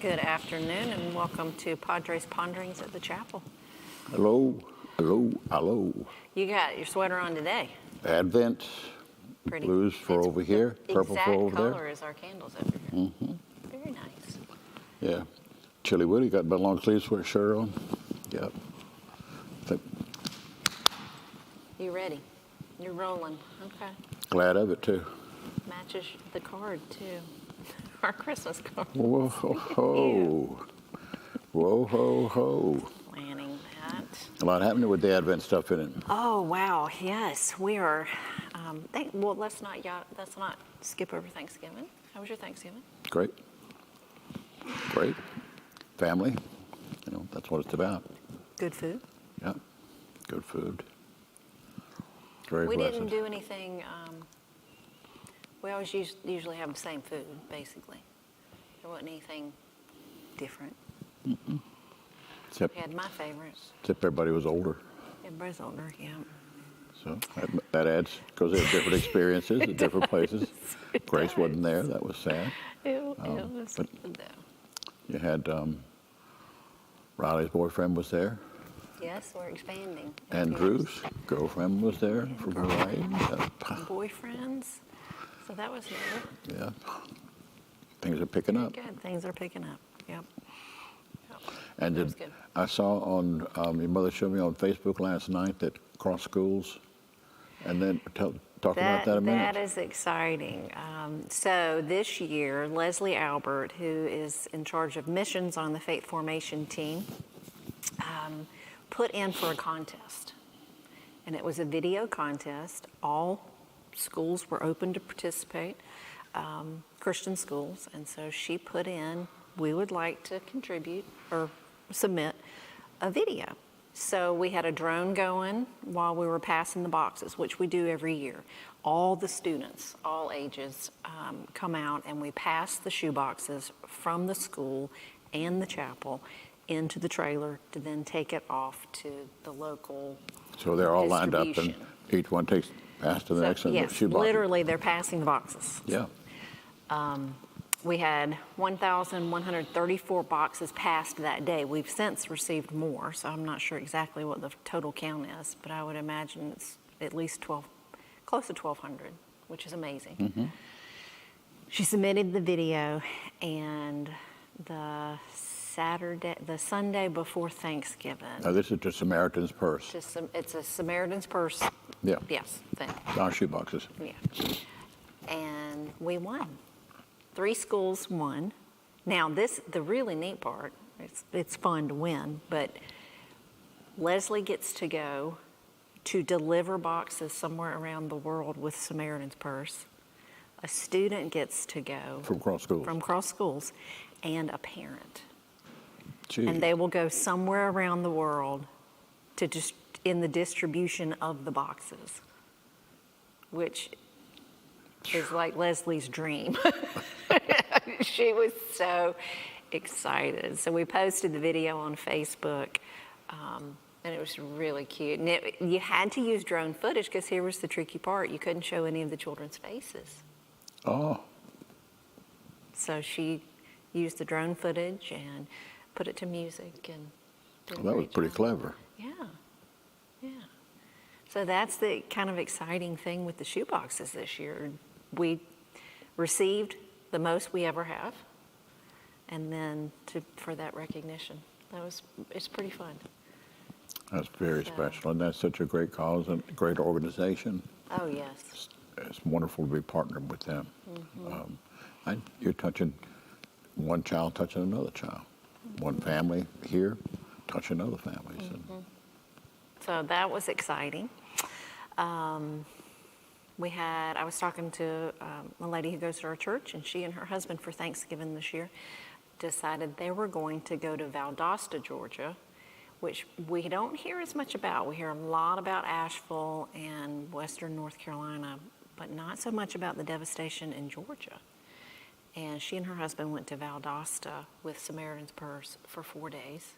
Good afternoon and welcome to Padre's Ponderings at the chapel. Hello, hello, hello. You got your sweater on today. Advent, Pretty. blues for over here, purple for over there. Exact color as our candles over here. Mm-hmm. Very nice. Yeah. Chilly Woody got my long sleeve sweatshirt on. Yep. You ready? You're rolling. Okay. Glad of it too. Matches the card too. Our Christmas card. Whoa ho ho. Whoa ho ho. Planning that. A lot happening with the Advent stuff in it. Oh wow, yes, we are. Well, let's not skip over Thanksgiving. How was your Thanksgiving? Great. Great. Family. That's what it's about. Good food. Yeah. Good food. Very We blessed. didn't do anything. We always usually have the same food, basically. There wasn't anything different. Mm-mm. Except, We had my favorites. except everybody was older. Everybody's older, yeah. So that adds, because they have different experiences at different places. Grace wasn't there. That was sad. It was but good, though. You had Riley's boyfriend was there. Yes, we're expanding. Andrew's girlfriend was there for a ride. Boyfriends. So that was new. Yeah. Things are picking up. Good. Things are picking up. Yep. And That was good. I saw on, your mother showed me on Facebook last night that cross schools, and then talk about that a minute. That is exciting. So this year, Leslie Albert, who is in charge of missions on the Faith Formation team, put in for a contest. And it was a video contest. All schools were open to participate, Christian schools. And so she put in, we would like to contribute or submit a video. So we had a drone going while we were passing the boxes, which we do every year. All the students, all ages, come out and we pass the shoe boxes from the school and the chapel into the trailer to then take it off to the local So they're all lined up and distribution. each one takes pass to the next one. Yes, Shoe box. literally they're passing the boxes. Yeah. We had 1,134 boxes passed that day. We've since received more, so I'm not sure exactly what the total count is, but I would imagine it's at least close to 1,200, which is amazing. Mm-hmm. She submitted the video, and the Sunday before Thanksgiving. Now this is just Samaritan's Purse. It's a Samaritan's Purse. Yeah. Yes, thing. Our shoe boxes. Yeah. And we won. 3 schools won. Now the really neat part, it's fun to win, but Leslie gets to go to deliver boxes somewhere around the world with Samaritan's Purse. A student gets to go From cross schools. from cross schools, and a parent. Gee. And they will go somewhere around the world to just in the distribution of the boxes, which is like Leslie's dream. She was so excited. So we posted the video on Facebook, and it was really cute. And you had to use drone footage because here was the tricky part. You couldn't show any of the children's faces. Oh. So she used the drone footage and put it to music. And did a Well, that was great pretty job. clever. Yeah, yeah. So that's the kind of exciting thing with the shoe boxes this year. We received the most we ever have, and then for that recognition, it's pretty fun. That's very special, and that's such a great cause and great organization. Oh yes. It's wonderful to be partnered with them. Mm-hmm. You're touching one child, touching another child. Mm-hmm. One family here, touching other families. Mm-hmm. So that was exciting. I was talking to a lady who goes to our church, and she and her husband for Thanksgiving this year decided they were going to go to Valdosta, Georgia, which we don't hear as much about. We hear a lot about Asheville and western North Carolina, but not so much about the devastation in Georgia. And she and her husband went to Valdosta with Samaritan's Purse for 4 days.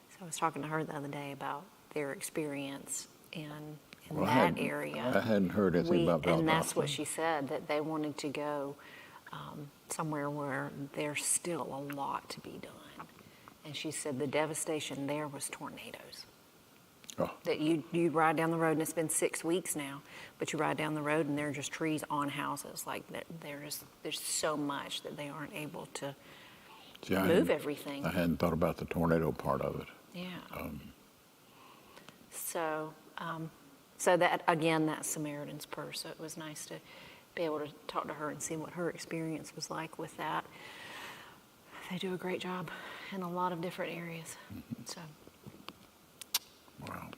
So I was talking to her the other day about their experience in that area. I hadn't heard anything about Valdosta. And that's what she said, that they wanted to go somewhere where there's still a lot to be done. And she said the devastation there was tornadoes. Oh, That you ride down the road, and it's been 6 weeks now, but you ride down the road and there are just trees on houses. Like there's so much that they aren't able to see, move everything. I hadn't thought about the tornado part of it. Yeah. So that, again, that's Samaritan's Purse. So it was nice to be able to talk to her and see what her experience was like with that. They do a great job in a lot of different areas. So. Wow.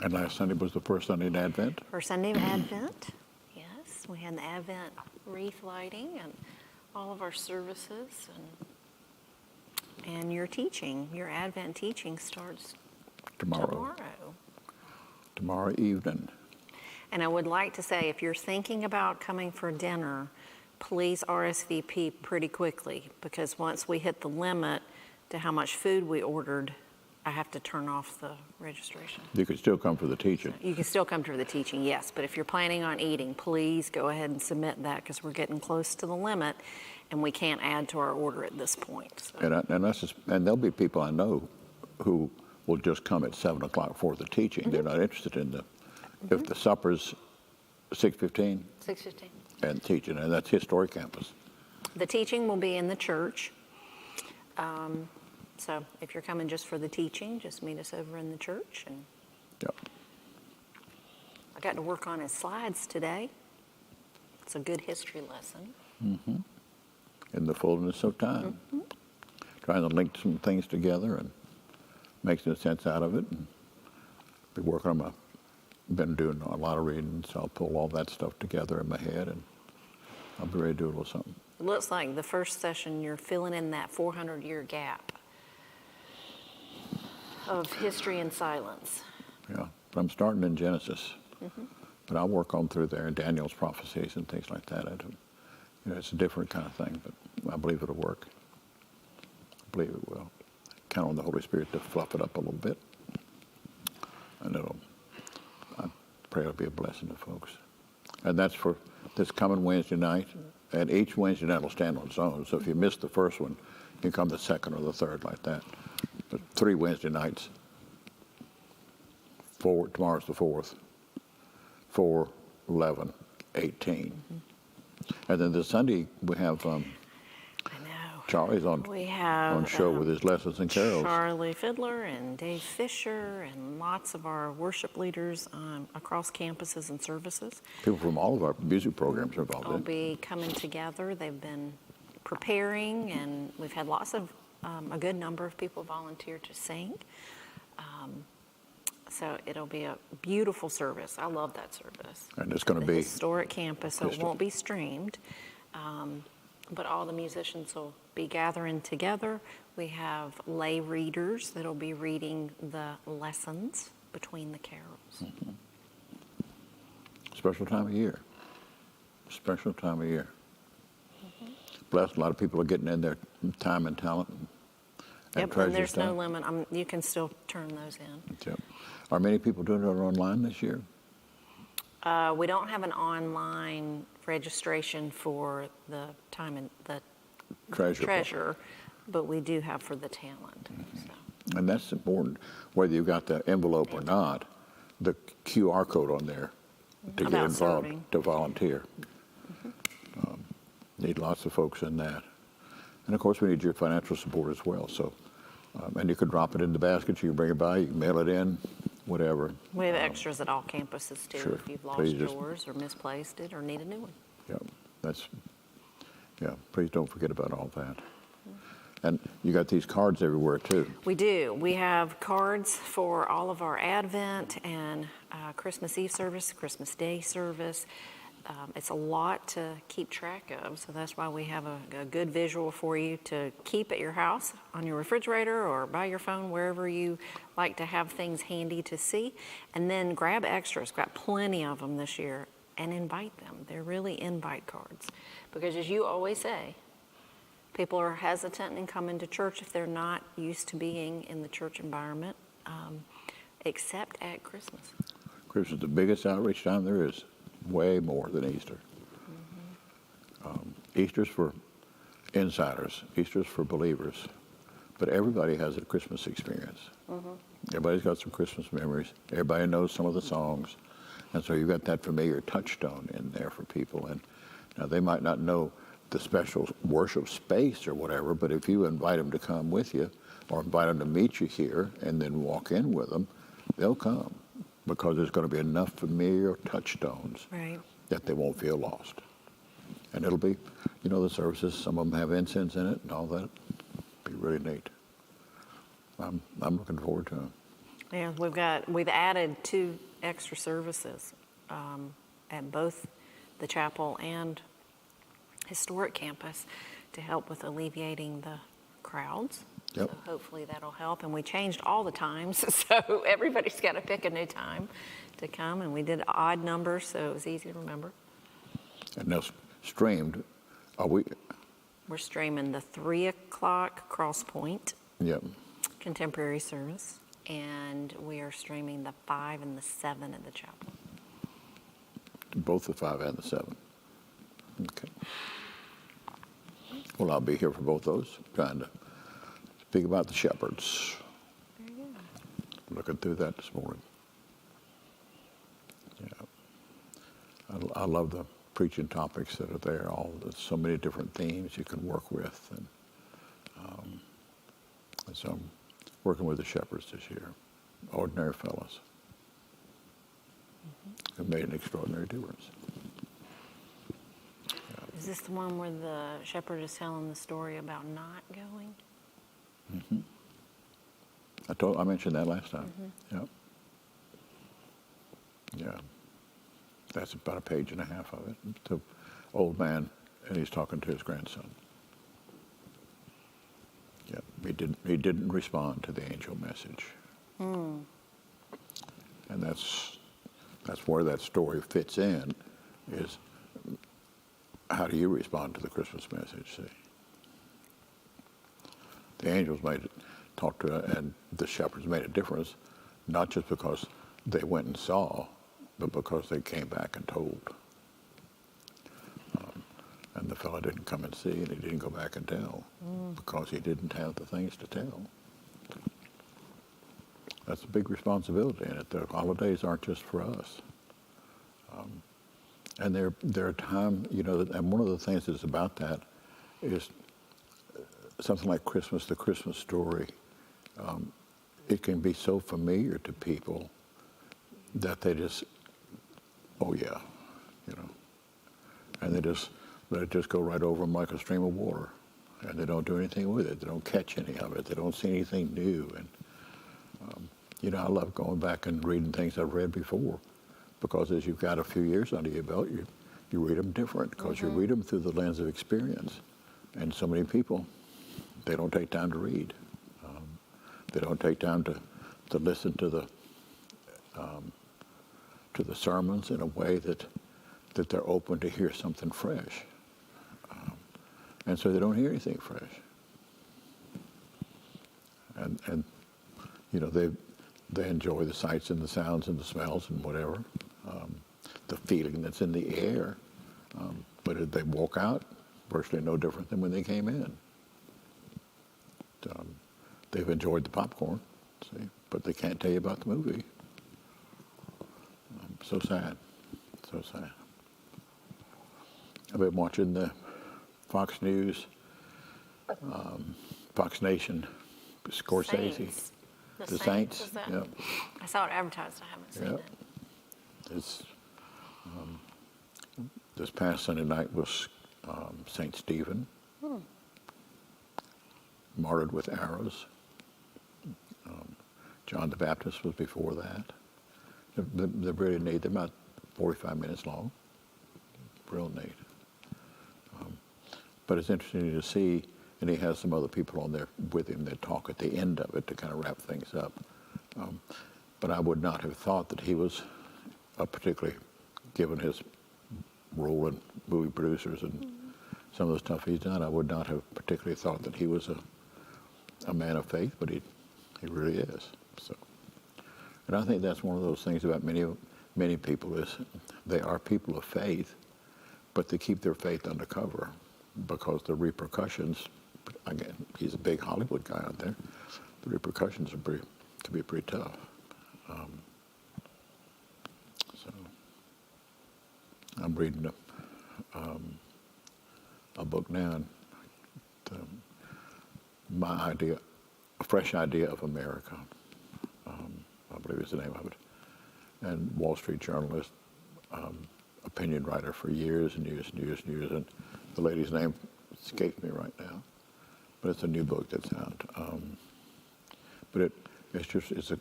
And last Sunday was the first Sunday in Advent? First Sunday of Advent, yes. We had the Advent wreath lighting and all of our services. And your teaching, your Advent teaching starts tomorrow. Tomorrow evening. And I would like to say, if you're thinking about coming for dinner, please RSVP pretty quickly, because once we hit the limit to how much food we ordered, I have to turn off the registration. You could still come for the teaching. You can still come to the teaching, yes, but if you're planning on eating, please go ahead and submit that, because we're getting close to the limit and we can't add to our order at this point. So. And there'll be people I know who will just come at 7 o'clock for the teaching. They're not interested in if the supper's 6:15. 6:15. And teaching, and that's Historic Campus. The teaching will be in the church. So if you're coming just for the teaching, just meet us over in the church. And Yep. I got to work on his slides today. It's a good history lesson. In the fullness of time. Trying to link some things together and make some sense out of it. And be working on been doing a lot of reading, so I'll pull all that stuff together in my head and I'll be ready to do a little something. It looks like the first session you're filling in that 400-year gap of history and silence. Yeah, but I'm starting in Genesis. But I'll work on through there, Daniel's prophecies and things like that. It's a different kind of thing, but I believe it'll work. I believe it will. Count on the Holy Spirit to fluff it up a little bit. And I pray it'll be a blessing to folks. And that's for this coming Wednesday night. And each Wednesday night will stand on its own. So if you miss the first one, you can come the second or the third like that. But 3 Wednesday nights. Tomorrow's the 4th. 4, 11, 18. And then this Sunday we have I know. Charlie's on show with his lessons and carols. Charlie Fiddler and Dave Fisher and lots of our worship leaders across campuses and services. People from all of our music programs are involved Will in. be coming together. They've been preparing, and we've had lots of a good number of people volunteer to sing. So it'll be a beautiful service. I love that service. And it's going to The be historic campus, so it won't be streamed. But all the musicians will be gathering together. We have lay readers that'll be reading the lessons between the carols. special time of year. Special time of year. Blessed, a lot of people are getting in their time and talent. Yep, treasure and there's stuff. no limit. You can still turn those in. Yep. Are many people doing it online this year? We don't have an online registration for the time and the treasure, but we do have for the talent. So. And that's important, whether you got the envelope or not, the QR code on there to get About involved, serving. to volunteer. Need lots of folks in that. And of course, we need your financial support as well. So, and you could drop it in the basket, you can bring it by, you can mail it in, whatever. We have extras at all campuses too, Sure. if you've lost Please just- yours or misplaced it or need a new one. Yeah, please don't forget about all that. And you got these cards everywhere too. We do. We have cards for all of our Advent and Christmas Eve service, Christmas Day service. It's a lot to keep track of, so that's why we have a good visual for you to keep at your house, on your refrigerator, or by your phone, wherever you like to have things handy to see. And then grab extras. Got plenty of them this year, and invite them. They're really invite cards. Because as you always say, people are hesitant in coming to church if they're not used to being in the church environment, except at Christmas. Christmas is the biggest outreach time there is, way more than Easter. Easter's for insiders. Easter's for believers. But everybody has a Christmas experience. Everybody's got some Christmas memories. Everybody knows some of the songs. And so you've got that familiar touchstone in there for people. And now they might not know the special worship space or whatever, but if you invite them to come with you or invite them to meet you here and then walk in with them, they'll come because there's going to be enough familiar touchstones Right. that they won't feel lost. And it'll be, the services, some of them have incense in it and all that. Be really neat. I'm looking forward to them. Yeah, we've added 2 extra services at both the chapel and historic campus to help with alleviating the crowds. Yep. So hopefully that'll help. And we changed all the times, so everybody's got to pick a new time to come. And we did odd numbers, so it was easy to remember. And now streamed, We're streaming the 3 o'clock Cross Point Yep. contemporary service, and we are streaming the 5 and the 7 at the chapel. Both the 5 and the 7. Okay. Well, I'll be here for both those, trying to speak about the shepherds. Very good. Looking through that this morning. Yeah. I love the preaching topics that are there. There's so many different themes you can work with. And so I'm working with the shepherds this year. Ordinary fellows who made an extraordinary difference. Is this the one where the shepherd is telling the story about not going? I mentioned that last time. Yep. Yeah. That's about a page and a half of it. The old man, and he's talking to his grandson. Yeah. He didn't respond to the angel message. And that's where that story fits in, is how do you respond to the Christmas message, see? The angels talked to it, and the shepherds made a difference, not just because they went and saw, but because they came back and told. And the fellow didn't come and see, and he didn't go back and tell, because he didn't have the things to tell. That's a big responsibility in it. The holidays aren't just for us. And there are times, and one of the things that's about that is something like Christmas, the Christmas story. It can be so familiar to people that they just, oh yeah, and they just let it just go right over them like a stream of water, and they don't do anything with it. They don't catch any of it. They don't see anything new. And I love going back and reading things I've read before, because as you've got a few years under your belt, you read them different, because you read them through the lens of experience. And so many people, they don't take time to read. They don't take time to listen to the sermons in a way that they're open to hear something fresh. And so they don't hear anything fresh. And they enjoy the sights and the sounds and the smells and whatever, the feeling that's in the air. But if they walk out, virtually no different than when they came in. They've enjoyed the popcorn, see, but they can't tell you about the movie. So sad, so sad. I've been watching the Fox News, Fox Nation, Scorsese. Saints. The Saints. Is that? Yep. I saw it advertised. I haven't seen Yep. it. It's this past Sunday night was Saint Stephen, martyred with arrows. John the Baptist was before that. They're really neat. They're about 45 minutes long. Real neat. But it's interesting to see, and he has some other people on there with him that talk at the end of it to kind of wrap things up. But I would not have thought that he was particularly, given his role in movie producers and some of the stuff he's done, I would not have particularly thought that he was a man of faith, but he really is. So, and I think that's one of those things about many people is they are people of faith, but they keep their faith undercover. because the repercussions, again, he's a big Hollywood guy out there, the repercussions can be pretty tough. So I'm reading a book now, and a fresh idea of America, I believe is the name of it, and Wall Street journalist, opinion writer for years and years and years and years, and the lady's name escapes me right now, but it's a new book that's out. But it's a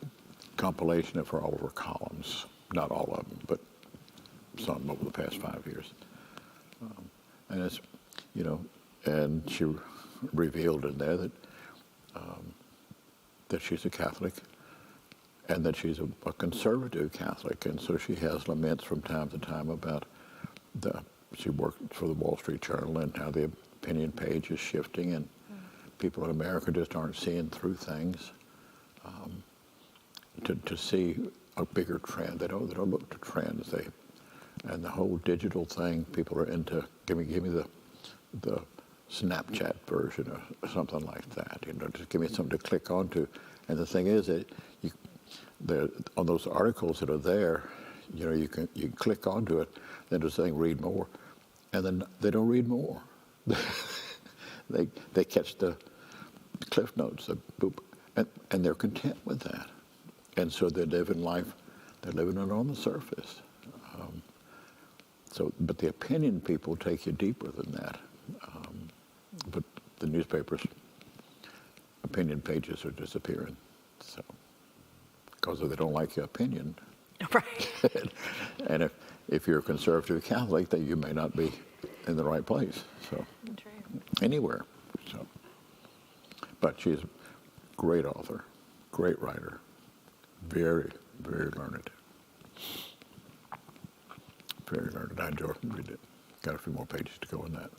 compilation of all of her columns, not all of them, but some over the past 5 years. And it's, and she revealed in there that she's a Catholic and that she's a conservative Catholic. And so she has laments from time to time about she worked for the Wall Street Journal and how the opinion page is shifting and people in America just aren't seeing through things. To see a bigger trend, they don't look to trends. And the whole digital thing, people are into. Give me the Snapchat version or something like that. Just give me something to click onto. And the thing is that on those articles that are there, you can click onto it. Then they're saying read more, and then they don't read more. They catch the cliff notes, boop, and they're content with that. And so they live in life. They're living it on the surface. But the opinion people take you deeper than that. But the newspapers' opinion pages are disappearing. So, because they don't like your opinion. Right. And if you're a conservative Catholic, then you may not be in the right place. So, True. Anywhere. So, but she's a great author, great writer, very, very learned. Very learned. I enjoy reading it. Got a few more pages to go in that.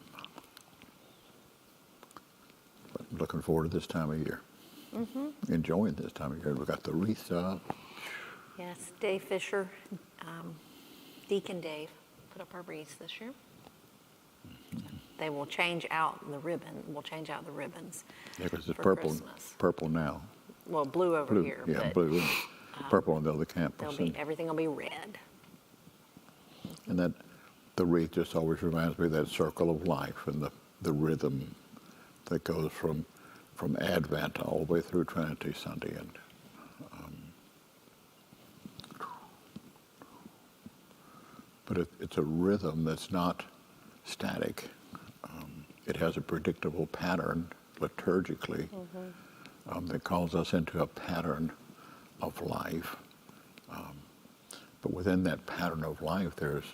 But I'm looking forward to this time of year. Mm-hmm. Enjoying this time of year. We've got the wreaths up. Yes, Dave Fisher, Deacon Dave, put up our wreaths this year. Mm-hmm. They will change out the ribbon. We'll change out the ribbons. Yeah, because it's for purple. Christmas. Purple now. Well, blue over here. Yeah, but, blue. Purple on the other campus. Everything will be red. And that the wreath just always reminds me of that circle of life and the rhythm that goes from Advent all the way through Trinity Sunday. And but it's a rhythm that's not static. It has a predictable pattern liturgically that calls us into a pattern of life. But within that pattern of life, there's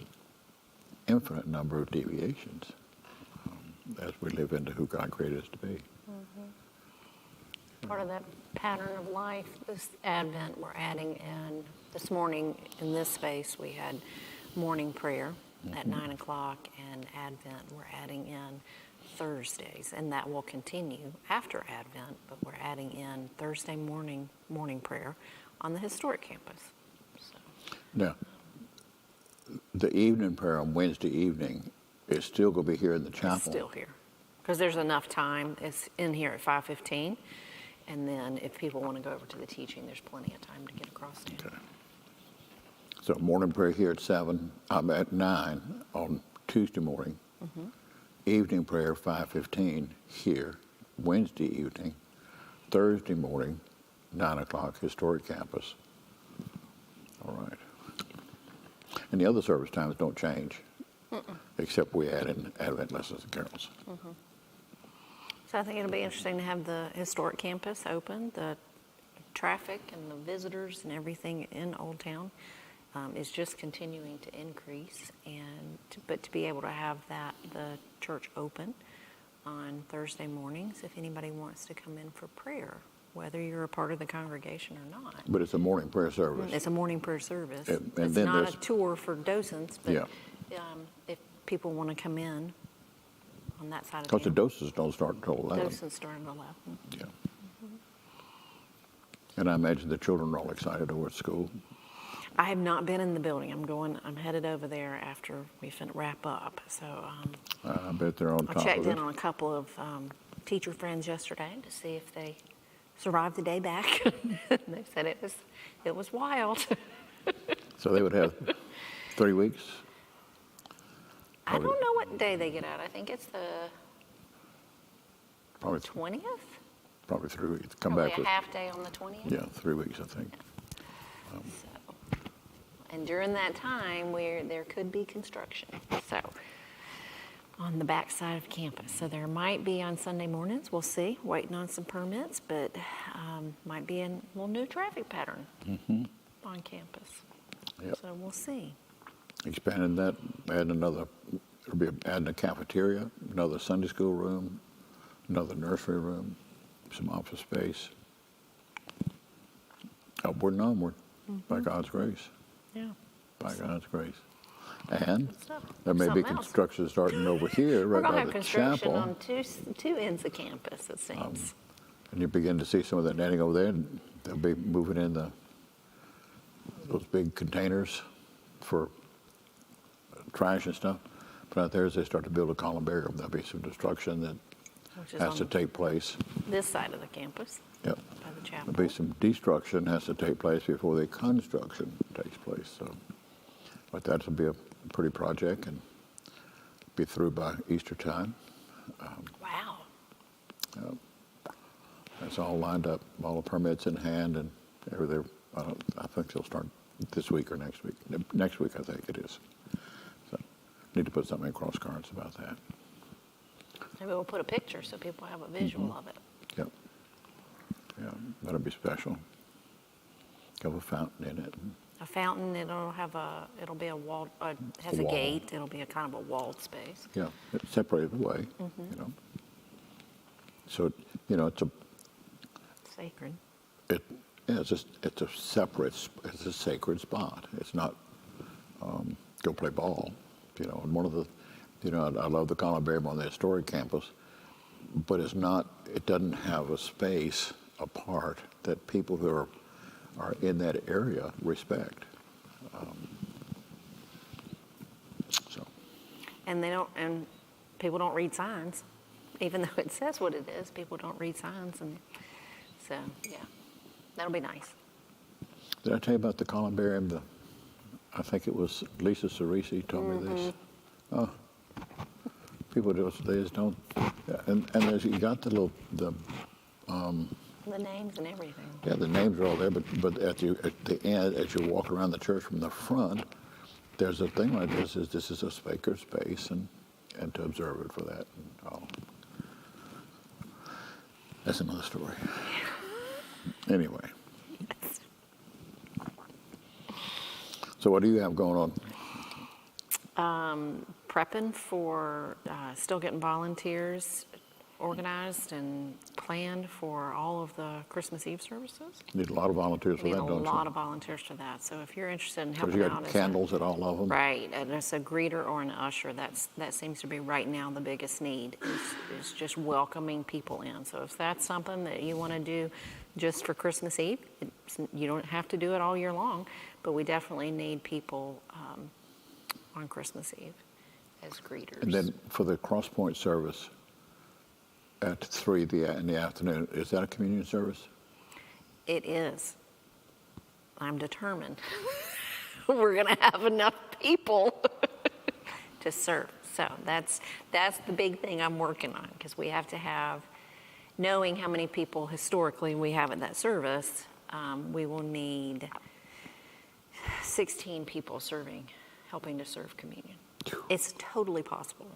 infinite number of deviations as we live into who God created us to be. Part of that pattern of life, this Advent, we're adding in, this morning in this space, we had morning prayer at 9 o'clock, and Advent, we're adding in Thursdays, and that will continue after Advent, but we're adding in Thursday morning prayer on the historic campus. Now, the evening prayer on Wednesday evening is still going to be here in the chapel. It's still here, because there's enough time. It's in here at 5:15, and then if people want to go over to the teaching, there's plenty of time to get across there. Okay. So morning prayer here at 9 on Tuesday morning. Mm-hmm. Evening prayer 5:15 here, Wednesday evening. Thursday morning, 9 o'clock, historic campus. All right. And the other service times don't change, except we add in Advent lessons and carols. Mm-hmm. So I think it'll be interesting to have the historic campus open. The traffic and the visitors and everything in Old Town is just continuing to increase. But to be able to have the church open on Thursday mornings, if anybody wants to come in for prayer, whether you're a part of the congregation or not. But it's a morning prayer service. It's a morning prayer service. And it's then not a tour for docents, but yeah. If people want to come in on that side of Because the town. docents don't start until 11. Docents start at 11. Yeah. And I imagine the children are all excited over at school. I have not been in the building. I'm headed over there after we wrap up. So I bet they're on I top checked of it. in on a couple of teacher friends yesterday to see if they survived the day back. They said it was wild. So they would have 3 weeks? I don't know what day they get out. I think it's the Probably 20th. Probably 3 weeks. Come Probably back a with, half day on the 20th. yeah, 3 weeks, I think. So, and during that time, there could be construction. So, on the back side of campus. So there might be on Sunday mornings. We'll see. Waiting on some permits, but might be a little new traffic pattern on campus. Yep. So we'll see. Expanding that, adding a cafeteria, another Sunday school room, another nursery room, some office space. Upward and onward, by God's grace. Yeah. By God's grace. And stuff. there may be Something else. construction starting over here, We're right going to by have the construction chapel. on two ends of campus, it seems. And you begin to see some of that netting over there, and they'll be moving in those big containers for trash and stuff. But out there, as they start to build a columbarium, there'll be some destruction that Which is has to on take place. this side of the campus, Yep. by the chapel. There'll be some destruction has to take place before the construction takes place. So, but that'll be a pretty project and be through by Easter time. Wow. Yep. That's all lined up, all the permits in hand, and everything. I think they'll start this week or next week. Next week, I think it is. So, need to put something in cross cards about that. Maybe we'll put a picture so people have a visual of it. Yep. Yeah, that'll be special. Have a fountain in it. A fountain. It'll be a wall. Has a wall. gate. It'll be a kind of a walled space. Yeah, it's separated away. You know. So it's Sacred. it's a separate, it's a sacred spot. It's not go play ball, And one of the, I love the columbarium on the historic campus, but it doesn't have a space apart that people who are in that area respect. So. And people don't read signs, even though it says what it is. People don't read signs, and so yeah, that'll be nice. Did I tell you about the columbarium? I think it was Lisa Cerisi told me this. Oh, people just don't. And there's you got the names and everything. Yeah, the names are all there, but at the end, as you walk around the church from the front, there's a thing like this is a sacred space, and to observe it for that. That's another story. Anyway. Yes. So what do you have going on? Prepping for still getting volunteers organized and planned for all of the Christmas Eve services. Need a lot of volunteers for Need that, a don't you? lot of volunteers for that. So if you're interested in Because helping you out, got candles at all of them. right, and it's a greeter or an usher. That seems to be right now the biggest need is just welcoming people in. So if that's something that you want to do just for Christmas Eve, you don't have to do it all year long, but we definitely need people on Christmas Eve as greeters. And then for the Cross Point service at 3 in the afternoon, is that a communion service? It is. I'm determined. We're going to have enough people to serve. So that's the big thing I'm working on, because we have to have, knowing how many people historically we have at that service, we will need 16 people helping to serve communion. It's totally possible.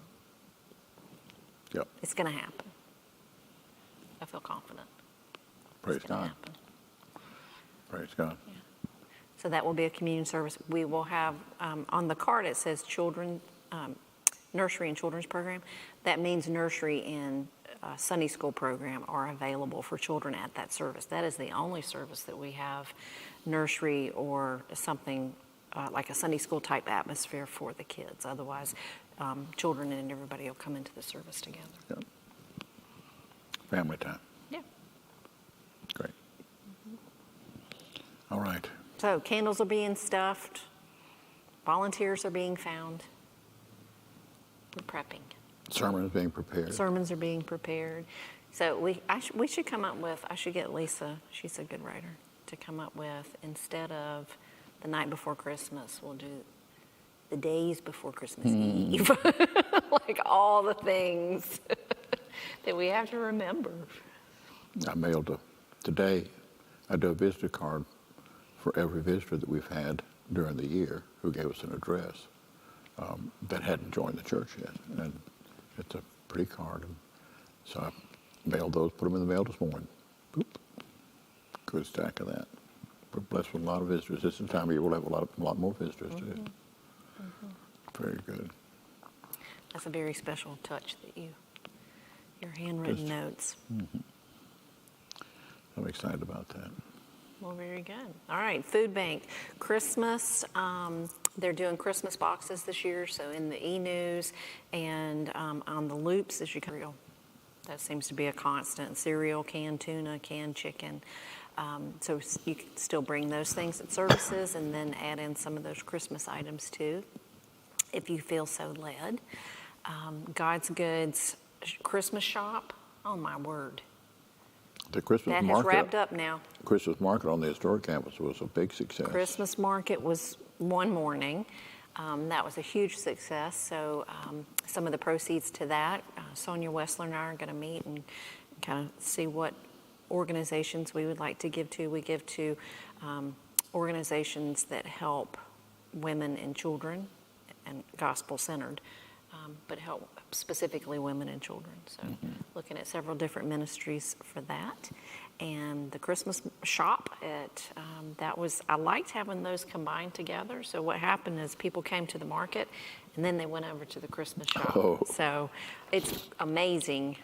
Yep. It's going to happen. I feel confident. Praise It's gonna God. happen. Praise God. Yeah. So that will be a communion service. We will have, on the card it says nursery and children's program. That means nursery and Sunday school program are available for children at that service. That is the only service that we have nursery or something like a Sunday school type atmosphere for the kids. Otherwise, children and everybody will come into the service together. Yep. Family time. Yeah. Great. All right. So candles are being stuffed. Volunteers are being found. We're prepping. Sermons being prepared. Sermons are being prepared. So we should come up with, I should get Lisa, she's a good writer, to come up with, instead of the night before Christmas, we'll do the days before Christmas Eve. Like all the things that we have to remember. I mailed today, I do a visitor card for every visitor that we've had during the year who gave us an address that hadn't joined the church yet. And it's a pretty card. And so I mailed those, put them in the mail this morning. Boop. Good stack of that. We're blessed with a lot of visitors. This is the time of year we'll have a lot more visitors too. Very good. That's a very special touch that your handwritten notes. I'm excited about that. Well, very good. All right, food bank. Christmas, they're doing Christmas boxes this year, so in the e-news and on the loops, as you can real. That seems to be a constant. Cereal, canned tuna, canned chicken. So you can still bring those things at services and then add in some of those Christmas items too, if you feel so led. God's Goods Christmas shop, oh my word. The Christmas That has market. wrapped up now. Christmas market on the historic campus was a big success. Christmas market was one morning. That was a huge success. So some of the proceeds to that, Sonia Wessler and I are going to meet and kind of see what organizations we would like to give to. We give to organizations that help women and children and gospel-centered, but help specifically women and children. So looking at several different ministries for that. And the Christmas shop, I liked having those combined together. So what happened is people came to the market and then they went over to the Christmas shop. Oh. So it's amazing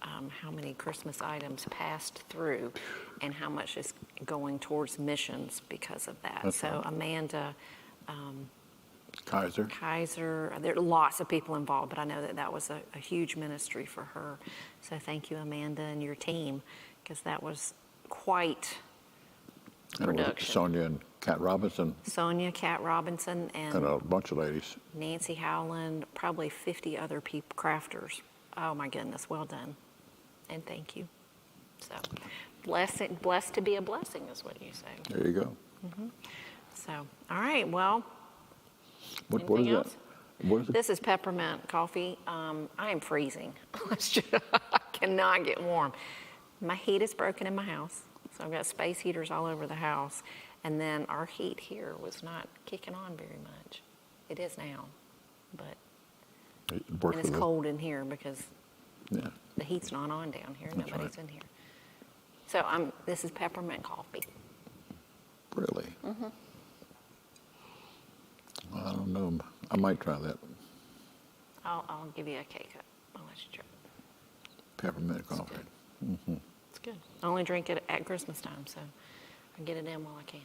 how many Christmas items passed through and how much is going towards missions because of that. That's so right. Amanda, Kaiser. there are lots of people involved, but I know that was a huge ministry for her. So thank you, Amanda, and your team, because that was quite production. Sonia and Kat Robinson. Sonia, Kat Robinson, And a bunch of ladies. Nancy Howland, probably 50 other people, crafters. Oh my goodness, well done. And thank you. So blessed to be a blessing is what you say. There you go. So, all right, well, What is anything that? else? What is it? This is peppermint coffee. I am freezing. I cannot get warm. My heat is broken in my house, so I've got space heaters all over the house. And then our heat here was not kicking on very much. It is now, but and it's cold in here because the heat's not on down here. That's Nobody's right. in here. So this is peppermint coffee. Really? I don't know. I might try that. I'll give you a K-cup. I'll let you try it. Peppermint coffee. It's good. I only drink it at Christmas time, so I get it in while I can.